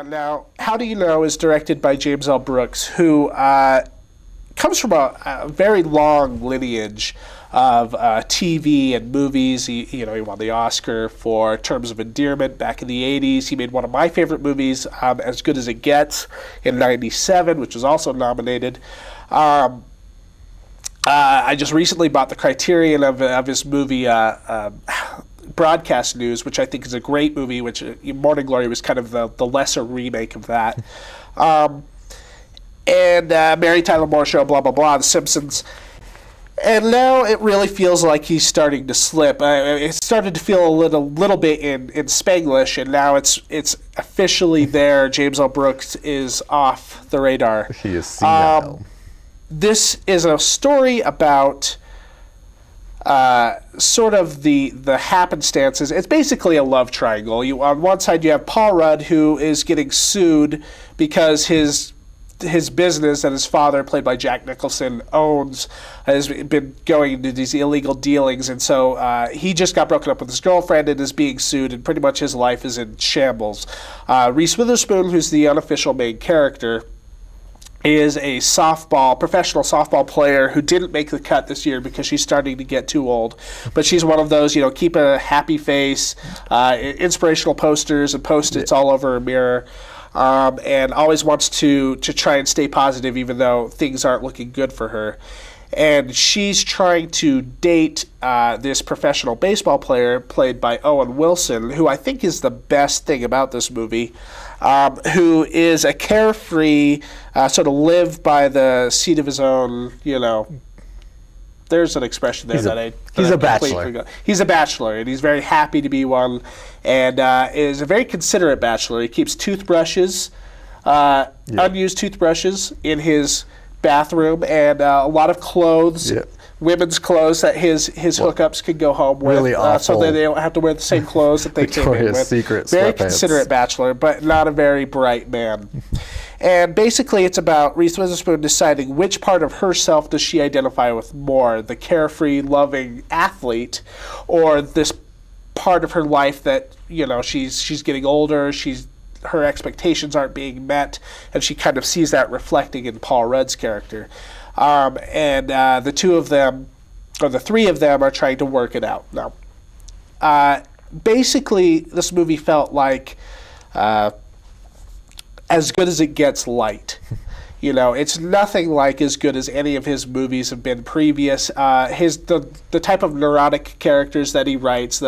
Now, How Do You Know is directed by James L. Brooks, who comes from a very long lineage of TV and movies. He won the Oscar for Terms of Endearment back in the 80s. He made one of my favorite movies, As Good as It Gets, in 97, which was also nominated. I just recently bought the Criterion of his movie Broadcast News, which I think is a great movie, which Morning Glory was kind of the lesser remake of that. And Mary Tyler Moore Show, blah, blah, blah, The Simpsons. And now it really feels like he's starting to slip. It started to feel a little bit in Spanglish, and now it's officially there. James L. Brooks is off the radar. He is senile. This is a story about sort of the happenstances. It's basically a love triangle. On one side, you have Paul Rudd, who is getting sued because his business that his father, played by Jack Nicholson, owns has been going into these illegal dealings, and so he just got broken up with his girlfriend and is being sued, and pretty much his life is in shambles. Reese Witherspoon, who's the unofficial main character, is a professional softball player who didn't make the cut this year because she's starting to get too old. But she's one of those, keep a happy face, inspirational posters and Post-its all over her mirror, and always wants to try and stay positive even though things aren't looking good for her. And she's trying to date this professional baseball player played by Owen Wilson, who I think is the best thing about this movie, who is a carefree, sort of live by the seat of his own, there's an expression there he's a bachelor. He's a bachelor, and he's very happy to be one, and is a very considerate bachelor. He keeps toothbrushes, unused toothbrushes, in his bathroom, and a lot of clothes, women's clothes that his hookups could go home with, really so that they don't have to wear the same clothes that they came in with. Secret very sweatpants. Considerate bachelor, but not a very bright man. And basically it's about Reese Witherspoon deciding which part of herself does she identify with more, the carefree, loving athlete, or this part of her life that, she's getting older, her expectations aren't being met, and she kind of sees that reflecting in Paul Rudd's character. And the two of them, or the three of them, are trying to work it out. Now, basically, this movie felt like As Good as It Gets light. It's nothing like as good as any of his movies have been previous. The type of neurotic characters that he writes,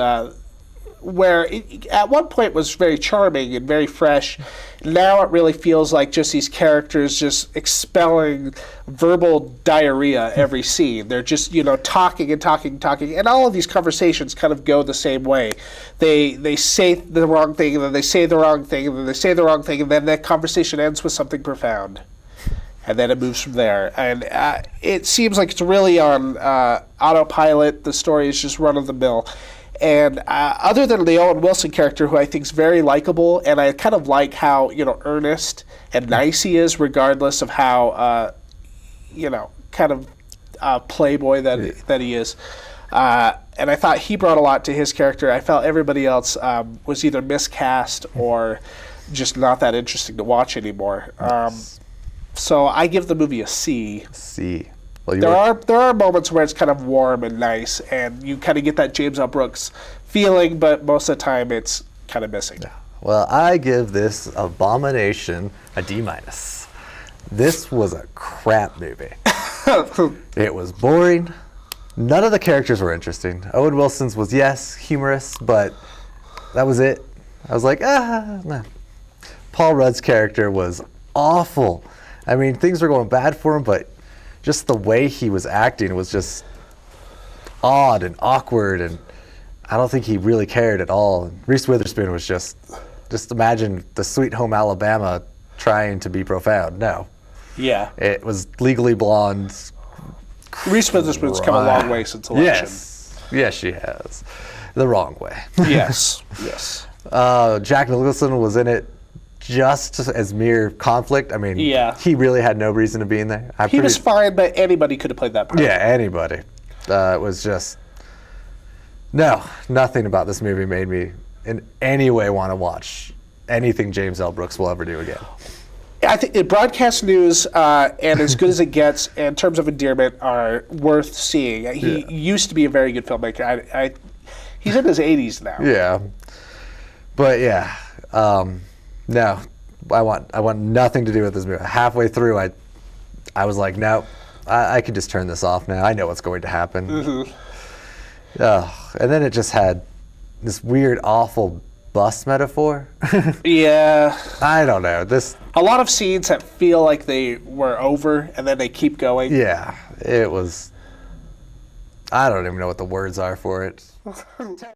where it, at one point was very charming and very fresh. Now it really feels like just these characters just expelling verbal diarrhea every scene. They're just, talking and talking and talking, and all of these conversations kind of go the same way. They say the wrong thing, and then they say the wrong thing, and then they say the wrong thing, and then that conversation ends with something profound. And then it moves from there. And it seems like it's really on autopilot. The story is just run-of-the-mill. And other than the Owen Wilson character, who I think is very likable, and I kind of like how, earnest and nice he is, regardless of how, kind of playboy that he is. And I thought he brought a lot to his character. I felt everybody else was either miscast or just not that interesting to watch anymore. So I give the movie a C. C. Well, there are moments where it's kind of warm and nice, and you kind of get that James L. Brooks feeling, but most of the time it's kind of missing. Well, I give this abomination a D-. This was a crap movie. It was boring. None of the characters were interesting. Owen Wilson's was, yes, humorous, but that was it. I was like, nah. Paul Rudd's character was awful. I mean, things were going bad for him, but just the way he was acting was just odd and awkward, and I don't think he really cared at all. And Reese Witherspoon was just imagine the Sweet Home Alabama trying to be profound. No. Yeah. It was Legally Blonde. Reese Witherspoon's come a long way since election. Yes, she has. The wrong way. Yes. Jack Nicholson was in it just as mere conflict. I mean, he really had no reason to be in there. He was fine, but anybody could have played that part. Yeah, anybody. It was just... No, nothing about this movie made me in any way want to watch anything James L. Brooks will ever do again. I think broadcast news and As Good as It Gets, in terms of endearment, are worth seeing. He used to be a very good filmmaker. He's in his 80s now. Yeah, but yeah, no, I want nothing to do with this movie. Halfway through, I was like, no, I could just turn this off now. I know what's going to happen. Mm-hmm. And then it just had this weird, awful bus metaphor. Yeah. I don't know. A lot of scenes that feel like they were over and then they keep going. Yeah, it was. I don't even know what the words are for it.